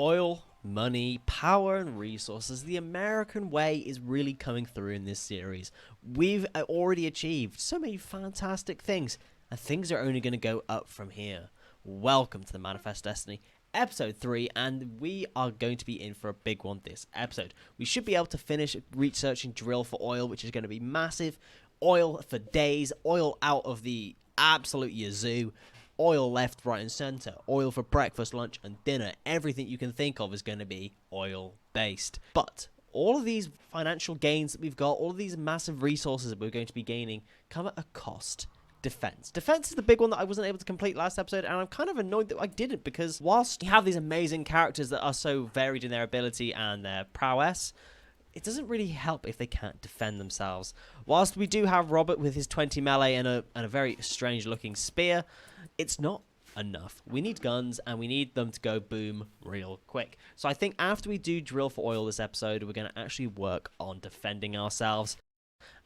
Oil, money, power, and resources. The American way is really coming through in this series. We've already achieved so many fantastic things, and things are only going to go up from here. Welcome to the Manifest Destiny, episode 3, and we are going to be in for a big one this episode. We should be able to finish researching drill for oil, which is going to be massive. Oil for days, oil out of the absolute yazoo. Oil left, right, and center. Oil for breakfast, lunch, and dinner. Everything you can think of is going to be oil-based. But all of these financial gains that we've got, all of these massive resources that we're going to be gaining, come at a cost. Defense. Defense is the big one that I wasn't able to complete last episode, and I'm kind of annoyed that I didn't, because whilst you have these amazing characters that are so varied in their ability and their prowess, it doesn't really help if they can't defend themselves. Whilst we do have Robert with his 20 melee and a very strange-looking spear, it's not enough. We need guns, and we need them to go boom real quick. So I think after we do drill for oil this episode, we're going to actually work on defending ourselves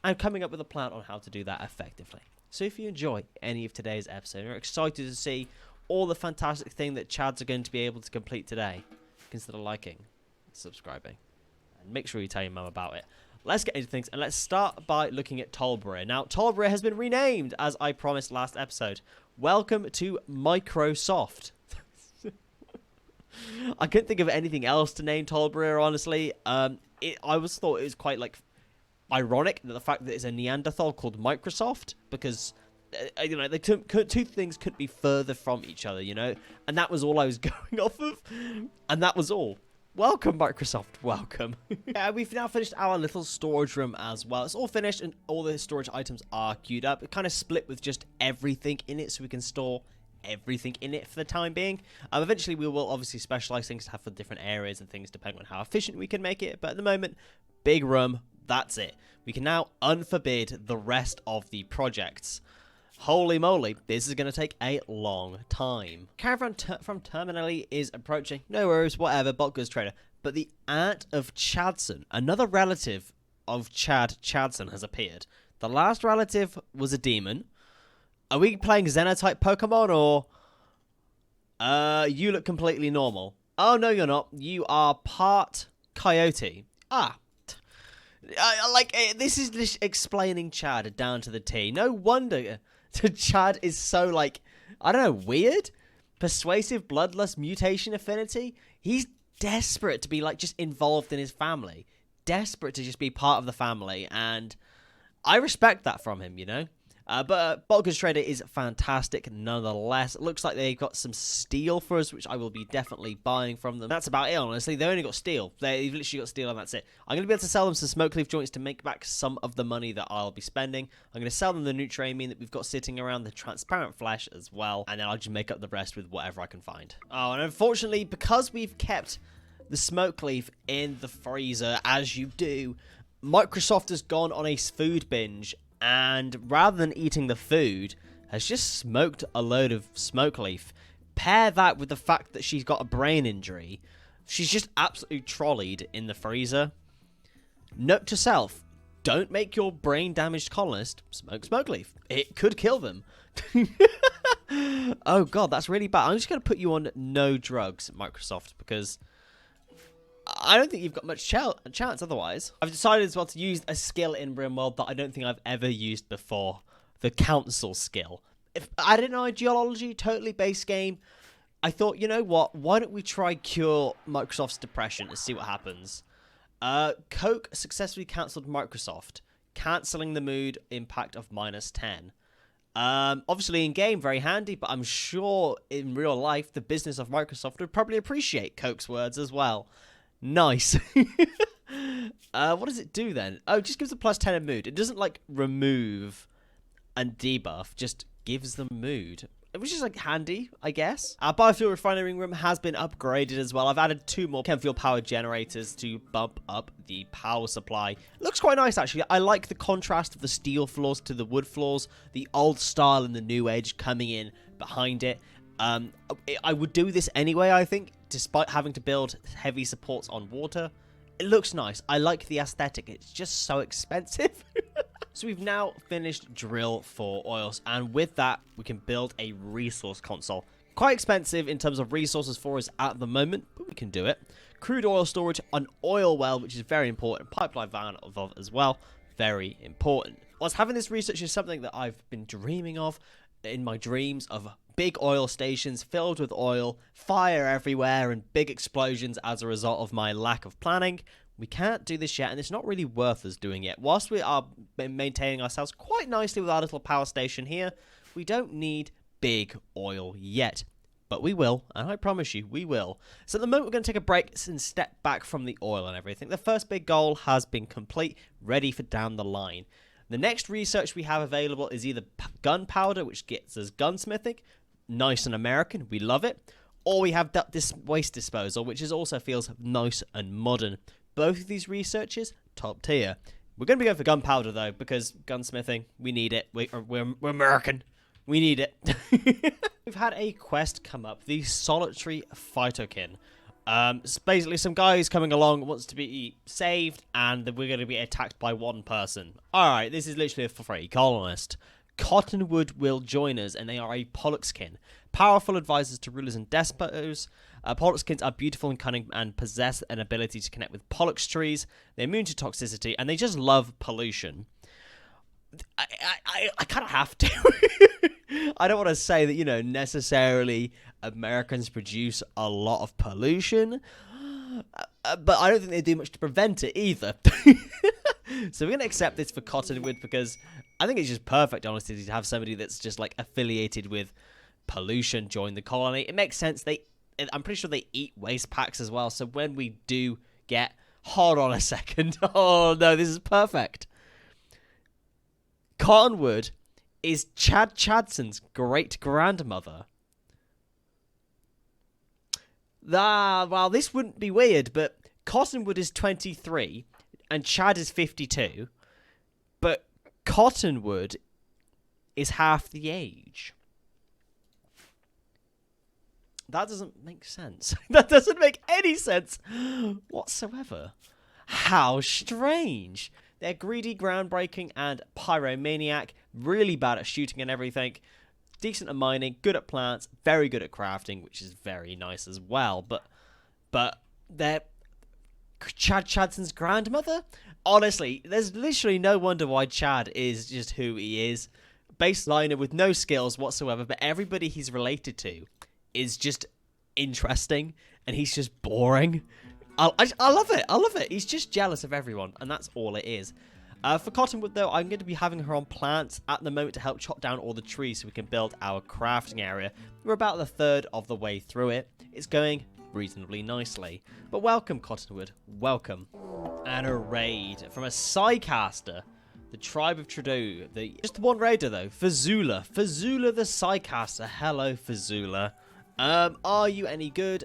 and coming up with a plan on how to do that effectively. So if you enjoy any of today's episode and are excited to see all the fantastic thing that Chads are going to be able to complete today, consider liking, subscribing, and make sure you tell your mum about it. Let's get into things, and let's start by looking at Tollborough. Now, Tollborough has been renamed, as I promised last episode. Welcome to Microsoft. I couldn't think of anything else to name Tollborough, honestly. I thought it was quite, like, ironic that the fact that it's a Neanderthal called Microsoft, because you know, they two things couldn't be further from each other, you know, and that was all I was going off of, and that was all. Welcome, Microsoft, welcome. Yeah, we've now finished our little storage room as well. It's all finished and all the storage items are queued up. It kind of split with just everything in it, so we can store everything in it for the time being. Eventually we will obviously specialize things to have for different areas and things depending on how efficient we can make it, but at the moment, big room. That's it. We can now unforbid the rest of the projects. Holy moly, this is going to take a long time. Caravan from Terminally is approaching. No worries, whatever, bot goods trader. But the Aunt of Chadson, another relative of Chadson, has appeared. The last relative was a demon. Are we playing Xenotype Pokemon, or you look completely normal? Oh, no, you're not. You are part coyote. Ah. This is just explaining Chad down to the T. No wonder Chad is so, like, I don't know, weird? Persuasive, bloodlust, mutation affinity? He's desperate to be, like, just involved in his family. Desperate to just be part of the family, and I respect that from him, you know? But Botgood Trader is fantastic nonetheless. It looks like they've got some steel for us, which I will be definitely buying from them. That's about it, honestly. They only got steel. They've literally got steel, and that's it. I'm going to be able to sell them some smoke leaf joints to make back some of the money that I'll be spending. I'm going to sell them the Nutramine that we've got sitting around, the transparent flesh as well, and then I'll just make up the rest with whatever I can find. Oh, and unfortunately, because we've kept the smoke leaf in the freezer, as you do, Microsoft has gone on a food binge, and rather than eating the food, has just smoked a load of smoke leaf. Pair that with the fact that she's got a brain injury. She's just absolutely trolleyed in the freezer. Note to self, don't make your brain damaged colonist smoke leaf. It could kill them. Oh god, that's really bad. I'm just going to put you on no drugs, Microsoft, because I don't think you've got much chance otherwise. I've decided as well to use a skill in Rimworld that I don't think I've ever used before. The council skill. If I didn't know, geology, totally base game, I thought, you know what, why don't we try cure Microsoft's depression and see what happens. Coke successfully cancelled Microsoft, cancelling the mood impact of -10. Obviously in game, very handy, but I'm sure in real life, the business of Microsoft would probably appreciate Coke's words as well. Nice. What does it do then? Oh, it just gives a +10 in mood. It doesn't, like, remove and debuff, just gives them mood, which is, like, handy, I guess. Our Biofield refinery room has been upgraded as well. I've added 2 more chem fuel power generators to bump up the power supply. It looks quite nice, actually. I like the contrast of the steel floors to the wood floors, the old style and the new edge coming in behind it. I would do this anyway, I think, despite having to build heavy supports on water. It looks nice. I like the aesthetic. It's just so expensive. So we've now finished drill for oils, and with that, we can build a resource console. Quite expensive in terms of resources for us at the moment, but we can do it. Crude oil storage, an oil well, which is very important. Pipeline van as well, very important. Whilst having this research is something that I've been dreaming of in my dreams of big oil stations filled with oil, fire everywhere, and big explosions as a result of my lack of planning. We can't do this yet, and it's not really worth us doing it. Whilst we are maintaining ourselves quite nicely with our little power station here, we don't need big oil yet. But we will, and I promise you, we will. So at the moment, we're going to take a break and step back from the oil and everything. The first big goal has been complete, ready for down the line. The next research we have available is either gunpowder, which gets us gunsmithing, nice and American, we love it, or we have this waste disposal, which also feels nice and modern. Both of these researches, top tier. We're going to be going for gunpowder, though, because gunsmithing, we need it. We're American. We need it. We've had a quest come up, the solitary phytokin. It's basically some guy who's coming along, wants to be saved, and we're going to be attacked by one person. Alright, this is literally a free colonist. Cottonwood will join us, and they are a Pollockskin. Powerful advisors to rulers and despots. Pollockskins are beautiful and cunning and possess an ability to connect with Pollux trees. They're immune to toxicity, and they just love pollution. I kind of have to. I don't want to say that, you know, necessarily Americans produce a lot of pollution, but I don't think they do much to prevent it either. So we're going to accept this for Cottonwood because I think it's just perfect, honestly, to have somebody that's just like affiliated with pollution join the colony. It makes sense. I'm pretty sure they eat waste packs as well. So when we do get, hold on a second. Oh no, this is perfect. Cottonwood is Chad Chadson's great-grandmother. Well, this wouldn't be weird, but Cottonwood is 23 and Chad is 52, but Cottonwood is half the age. That doesn't make sense. That doesn't make any sense whatsoever. How strange. They're greedy, groundbreaking, and pyromaniac. Really bad at shooting and everything. Decent at mining, good at plants, very good at crafting, which is very nice as well. But they're Chad Chadson's grandmother? Honestly, there's literally no wonder why Chad is just who he is. Baseliner with no skills whatsoever, but everybody he's related to is just interesting, and he's just boring. I love it. I love it. He's just jealous of everyone, and that's all it is. For Cottonwood, though, I'm going to be having her on plants at the moment to help chop down all the trees so we can build our crafting area. We're about a third of the way through it. It's going reasonably nicely. But welcome, Cottonwood. Welcome. And a raid from a Psycaster. The tribe of Trudeau. Just one raider, though. Fazula. Fazula the Psycaster. Hello, Fazula. Are you any good?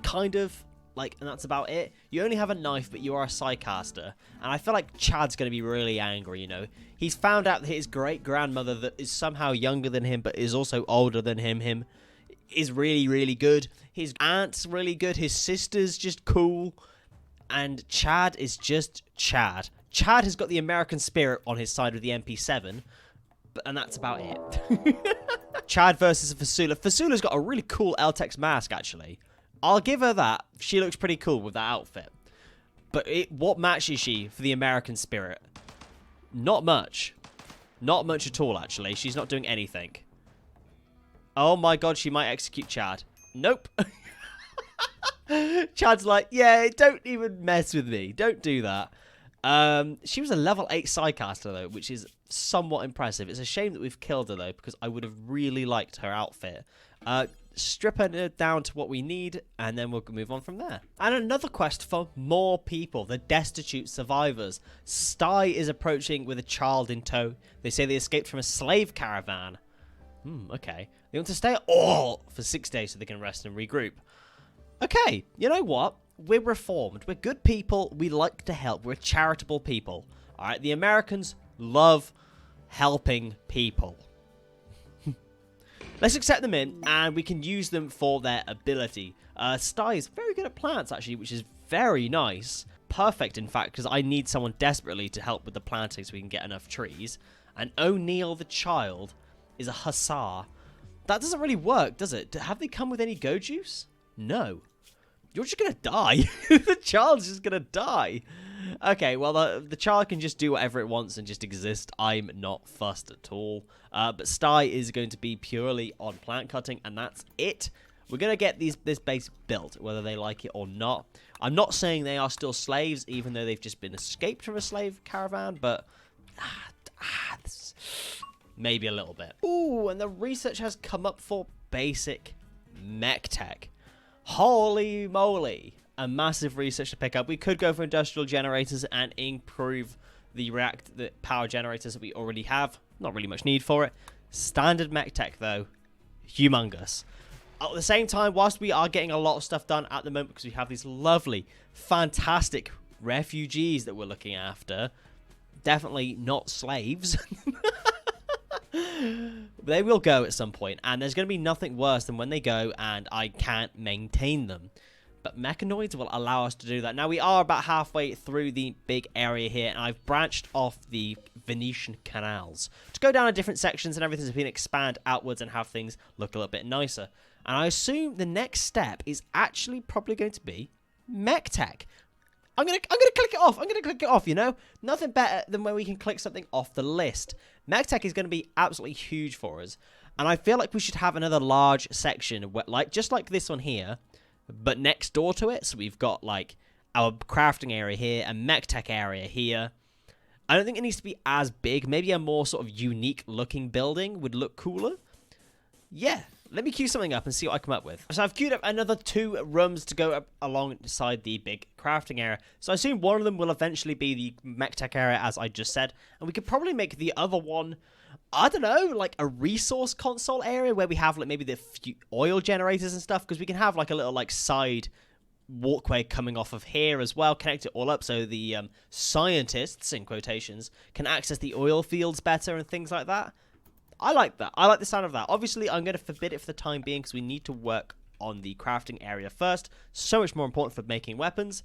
Kind of. And that's about it. You only have a knife, but you are a Psycaster. And I feel like Chad's going to be really angry, you know. He's found out that his great-grandmother that is somehow younger than him, but is also older than him is really, really good. His aunt's really good. His sister's just cool. And Chad is just Chad. Chad has got the American spirit on his side with the MP7. And that's about it. Chad versus Fasula. Fasula's got a really cool Eltex mask, actually. I'll give her that. She looks pretty cool with that outfit. But what match is she for the American spirit? Not much. Not much at all, actually. She's not doing anything. Oh my god, she might execute Chad. Nope. Chad's like, yeah, don't even mess with me. Don't do that. She was a level 8 Psycaster, though, which is somewhat impressive. It's a shame that we've killed her, though, because I would have really liked her outfit. Strip her down to what we need, and then we'll move on from there. And another quest for more people, the destitute survivors. Sty is approaching with a child in tow. They say they escaped from a slave caravan. Okay. They want to stay all for 6 days so they can rest and regroup. Okay, you know what? We're reformed. We're good people. We like to help. We're charitable people. All right, the Americans love helping people. Let's accept them in, and we can use them for their ability. Sty is very good at plants, actually, which is very nice. Perfect, in fact, because I need someone desperately to help with the planting so we can get enough trees. And O'Neill the child is a hussar. That doesn't really work, does it? Have they come with any go juice? No. You're just gonna die. The child's just gonna die. Okay, well, the child can just do whatever it wants and just exist. I'm not fussed at all. But Sty is going to be purely on plant cutting, and that's it. We're going to get this base built, whether they like it or not. I'm not saying they are still slaves, even though they've just been escaped from a slave caravan, but maybe a little bit. Ooh, and the research has come up for basic Mechtech. Holy moly. A massive research to pick up. We could go for industrial generators and improve the power generators that we already have. Not really much need for it. Standard Mechtech, though, humongous. At the same time, whilst we are getting a lot of stuff done at the moment because we have these lovely, fantastic refugees that we're looking after, definitely not slaves. They will go at some point, and there's going to be nothing worse than when they go and I can't maintain them. But mechanoids will allow us to do that. Now, we are about halfway through the big area here, and I've branched off the Venetian canals to go down to different sections, and everything's been expand outwards and have things look a little bit nicer. And I assume the next step is actually probably going to be Mechtech. I'm gonna click it off. I'm gonna click it off, you know? Nothing better than when we can click something off the list. Mechtech is going to be absolutely huge for us. And I feel like we should have another large section, where, just like this one here, but next door to it. So we've got, like, our crafting area here, a Mechtech area here. I don't think it needs to be as big. Maybe a more sort of unique-looking building would look cooler. Yeah. Let me queue something up and see what I come up with. So I've queued up another 2 rooms to go up alongside the big crafting area. So I assume one of them will eventually be the Mechtech area, as I just said. And we could probably make the other one, I don't know, like a resource console area where we have like maybe the oil generators and stuff. Because we can have like a little like side walkway coming off of here as well, connect it all up so the scientists, in quotations, can access the oil fields better and things like that. I like that. I like the sound of that. Obviously, I'm going to forbid it for the time being because we need to work on the crafting area first. So much more important for making weapons.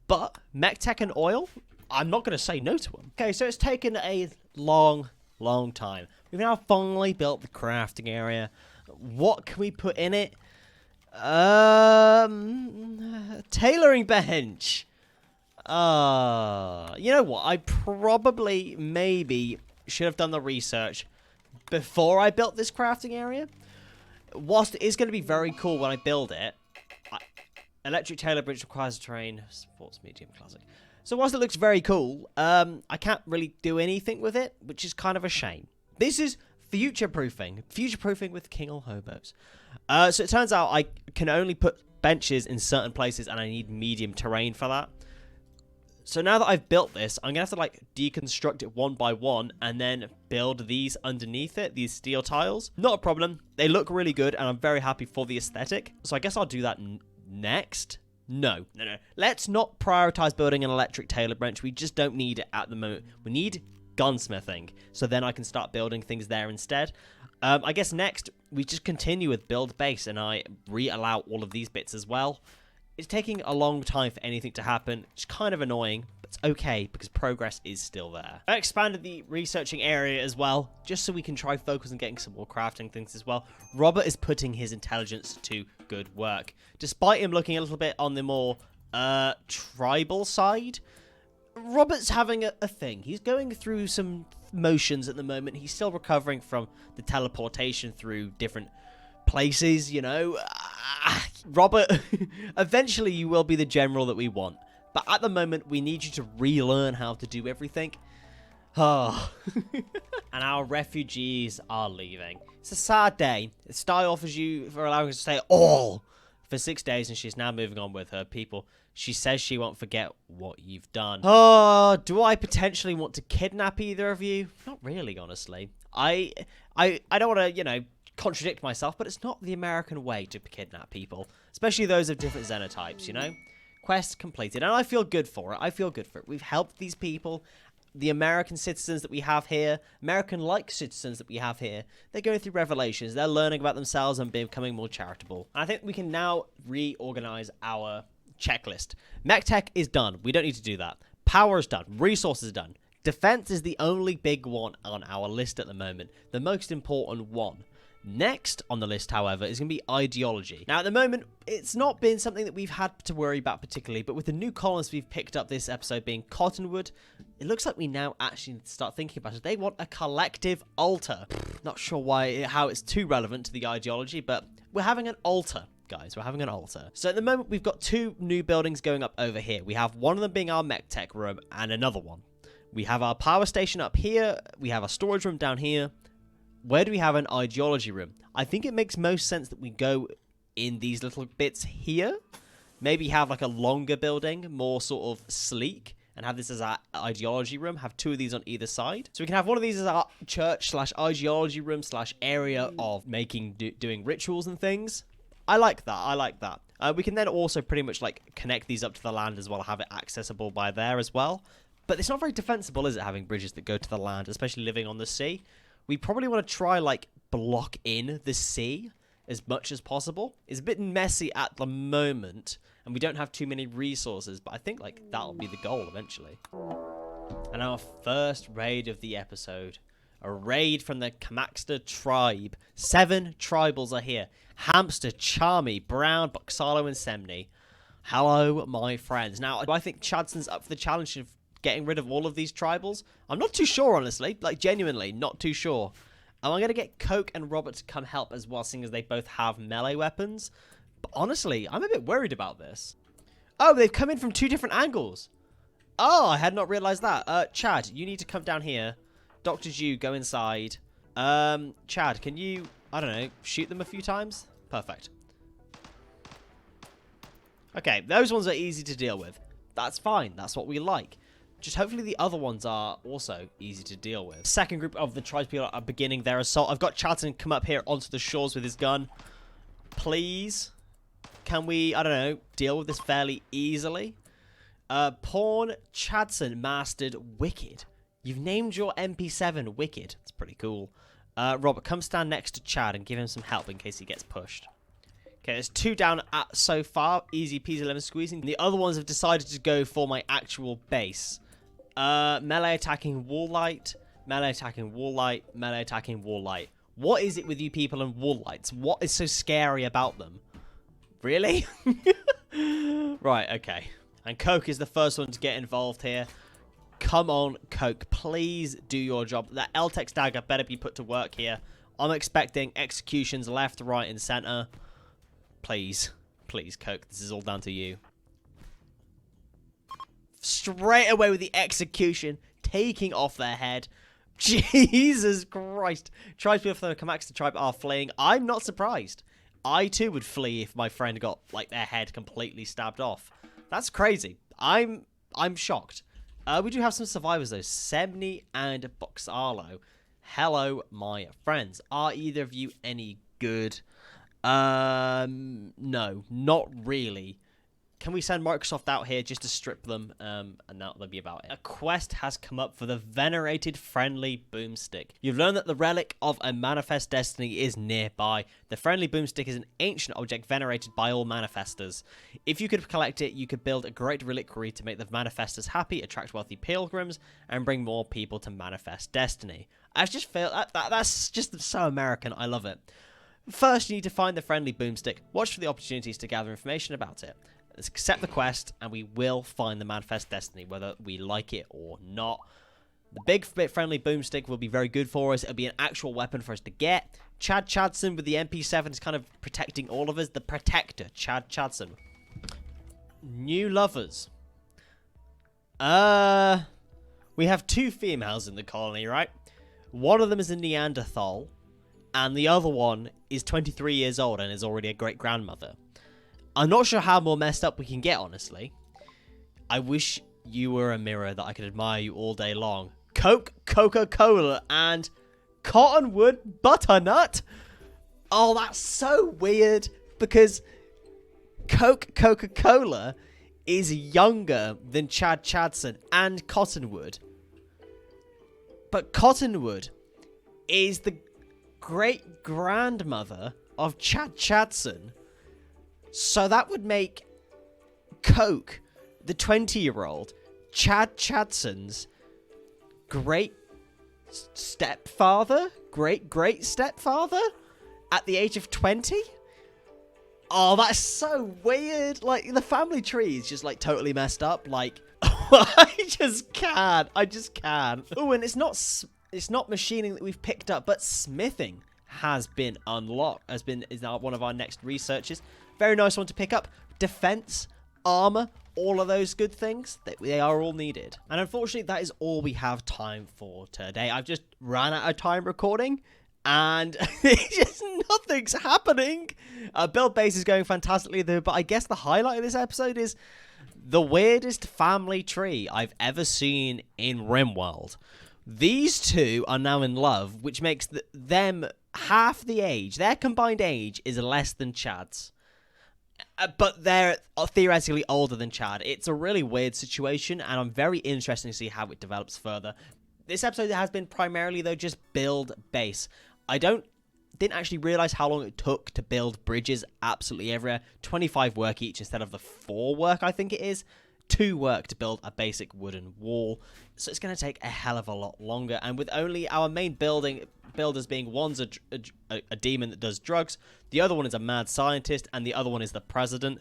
But Mechtech and oil, I'm not going to say no to them. Okay, so it's taken a long time. We've now finally built the crafting area. What can we put in it? Tailoring bench. You know what? I probably maybe should have done the research before I built this crafting area. Whilst it is going to be very cool when I build it, electric tailor bridge requires a terrain, sports medium classic. So whilst it looks very cool, I can't really do anything with it, which is kind of a shame. This is future-proofing with King or Hobos. So it turns out I can only put benches in certain places, and I need medium terrain for that. So now that I've built this, I'm going to have to, like, deconstruct it one by one and then build these underneath it, these steel tiles. Not a problem. They look really good, and I'm very happy for the aesthetic. So I guess I'll do that next. No. Let's not prioritize building an electric tailor bench. We just don't need it at the moment. We need gunsmithing. So then I can start building things there instead. I guess next, we just continue with build base, and I re-allow all of these bits as well. It's taking a long time for anything to happen. It's kind of annoying, but it's okay because progress is still there. I expanded the researching area as well, just so we can try focus on getting some more crafting things as well. Robert is putting his intelligence to good work. Despite him looking a little bit on the more tribal side, Robert's having a thing. He's going through some motions at the moment. He's still recovering from the teleportation through different places, you know. Robert, eventually you will be the general that we want. But at the moment, we need you to relearn how to do everything. Oh. And our refugees are leaving. It's a sad day. Sty offers you for allowing us to stay all for 6 days, and she's now moving on with her people. She says she won't forget what you've done. Oh, do I potentially want to kidnap either of you? Not really, honestly. I don't want to, you know, contradict myself, but it's not the American way to kidnap people, especially those of different xenotypes, you know? Quest completed, and I feel good for it. I feel good for it. We've helped these people. The American citizens that we have here, American-like citizens that we have here, they're going through revelations. They're learning about themselves and becoming more charitable. And I think we can now reorganize our checklist. Mechtech is done. We don't need to do that. Power is done. Resources are done. Defense is the only big one on our list at the moment. The most important one. Next on the list, however, is going to be ideology. Now, at the moment, it's not been something that we've had to worry about particularly, but with the new colonists we've picked up this episode being Cottonwood, it looks like we now actually need to start thinking about it. They want a collective altar. Not sure how it's too relevant to the ideology, but we're having an altar. Guys, we're having an altar. So at the moment, we've got 2 new buildings going up over here. We have one of them being our Mechtech room and another one. We have our power station up here. We have a storage room down here. Where do we have an ideology room? I think it makes most sense that we go in these little bits here. Maybe have like a longer building, more sort of sleek, and have this as our ideology room. Have 2 of these on either side. So we can have one of these as our church / ideology room / area of doing rituals and things. I like that. I like that. We can then also pretty much like connect these up to the land as well, have it accessible by there as well. But it's not very defensible, is it, having bridges that go to the land, especially living on the sea? We probably want to try like block in the sea as much as possible. It's a bit messy at the moment, and we don't have too many resources, but I think like that'll be the goal eventually. And our first raid of the episode. A raid from the Kamaxter tribe. 7 tribals are here. Hamster, Charmy, Brown, Boxalo, and Semney. Hello, my friends. Now, do I think Chadson's up for the challenge of getting rid of all of these tribals? I'm not too sure, honestly. Like, genuinely, not too sure. Am I going to get Coke and Robert to come help as well, seeing as they both have melee weapons? But honestly, I'm a bit worried about this. Oh, they've come in from 2 different angles. Oh, I had not realized that. Chad, you need to come down here. Dr. Ju, go inside. Chad, can you, I don't know, shoot them a few times? Perfect. Okay, those ones are easy to deal with. That's fine. That's what we like. Just hopefully the other ones are also easy to deal with. Second group of the tribespeople are beginning their assault. I've got Chadson come up here onto the shores with his gun. Please, can we, I don't know, deal with this fairly easily? Pawn Chadson mastered Wicked. You've named your MP7 Wicked. It's pretty cool. Robert, come stand next to Chad and give him some help in case he gets pushed. Okay, there's 2 down so far. Easy peasy lemon squeezing. The other ones have decided to go for my actual base. Melee attacking wall light. Melee attacking wall light. Melee attacking wall light. What is it with you people and wall lights? What is so scary about them? Really? Right, okay. And Coke is the first one to get involved here. Come on, Coke. Please do your job. That L-Tex dagger better be put to work here. I'm expecting executions left, right, and center. Please. Please, Coke. This is all down to you. Straight away with the execution. Taking off their head. Jesus Christ. Tribespeople from the Kamaxter tribe are fleeing. I'm not surprised. I too would flee if my friend got like their head completely stabbed off. That's crazy. I'm shocked. We do have some survivors though. Semney and Boxalo. Hello, my friends. Are either of you any good? No, not really. Can we send Microsoft out here just to strip them? And that'll be about it. A quest has come up for the venerated friendly boomstick. You've learned that the relic of a manifest destiny is nearby. The friendly boomstick is an ancient object venerated by all manifestors. If you could collect it, you could build a great reliquary to make the manifestors happy, attract wealthy pilgrims, and bring more people to manifest destiny. I just feel that's just so American. I love it. First, you need to find the friendly boomstick. Watch for the opportunities to gather information about it. Let's accept the quest, and we will find the manifest destiny, whether we like it or not. The big friendly boomstick will be very good for us. It'll be an actual weapon for us to get. Chad Chadson with the MP7 is kind of protecting all of us. The protector, Chad Chadson. New lovers. We have 2 females in the colony, right? One of them is a Neanderthal, and the other one is 23 years old and is already a great-grandmother. I'm not sure how more messed up we can get, honestly. I wish you were a mirror that I could admire you all day long. Coke, Coca-Cola, and Cottonwood Butternut? Oh, that's so weird, because Coke, Coca-Cola is younger than Chad Chadson and Cottonwood. But Cottonwood is the great-grandmother of Chad Chadson. So that would make Coke, the 20-year-old, Chad Chadson's great-stepfather? Great-stepfather? at the age of 20? Oh, that's so weird. Like, the family tree is just, like, totally messed up. Like, I just can't. Oh, and it's not machining that we've picked up, but smithing has been unlocked. Is now one of our next researches. Very nice one to pick up. Defense, armor, all of those good things, they are all needed. And unfortunately, that is all we have time for today. I've just ran out of time recording, and just nothing's happening. Build base is going fantastically though, but I guess the highlight of this episode is the weirdest family tree I've ever seen in Rimworld. These two are now in love, which makes them half the age. Their combined age is less than Chad's. But they're theoretically older than Chad. It's a really weird situation, and I'm very interested to see how it develops further. This episode has been primarily, though, just build base. I didn't actually realize how long it took to build bridges absolutely everywhere. 25 work each instead of the 4 work, I think it is. 2 work to build a basic wooden wall. So it's going to take a hell of a lot longer. And with only our main builders being one's a demon that does drugs, the other one is a mad scientist, and the other one is the president.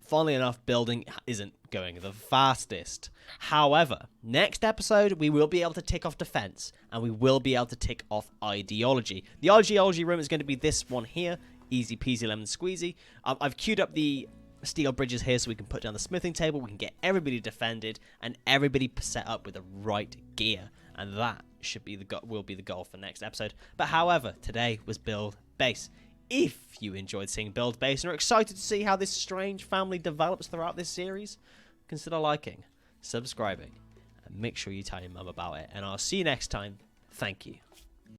Funnily enough, building isn't going the fastest. However, next episode, we will be able to tick off defense, and we will be able to tick off ideology. The ideology room is going to be this one here. Easy peasy lemon squeezy. I've queued up the steel bridges here so we can put down the smithing table. We can get everybody defended and everybody set up with the right gear. And that will be the goal for next episode. But however, today was build base. If you enjoyed seeing build base and are excited to see how this strange family develops throughout this series, consider liking, subscribing, and make sure you tell your mum about it. And I'll see you next time. Thank you.